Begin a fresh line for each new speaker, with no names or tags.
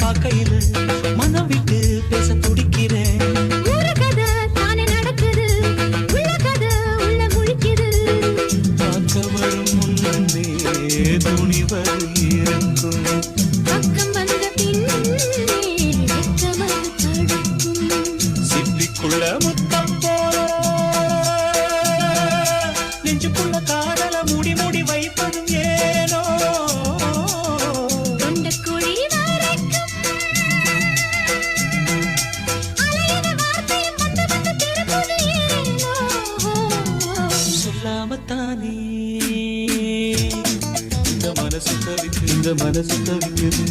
பார்க்கையில மனம் விட்டு பேச துடிக்கிறேன்.
ஒரு கதை தானே நடக்குது, உள்ள கதை உள்ள முழிக்குது.
பார்க்க வரும் முன்னே துணிவர் இருக்கும்,
பக்கம் வந்த பின்னே வெட்கமது தடுக்கும்.
சிப்பிக்குள்ள முத்தம் போல நெஞ்சுக்குள்ள காதல மூடி மூடி வைப்பதும் ஏனோ.
தொண்டக்குழி வரைக்கும் அலையின வார்த்தையும் வந்து வந்து திருப்புது ஏனோ.
சொல்லாமத்தானே இந்த மனசு தவிக்குது.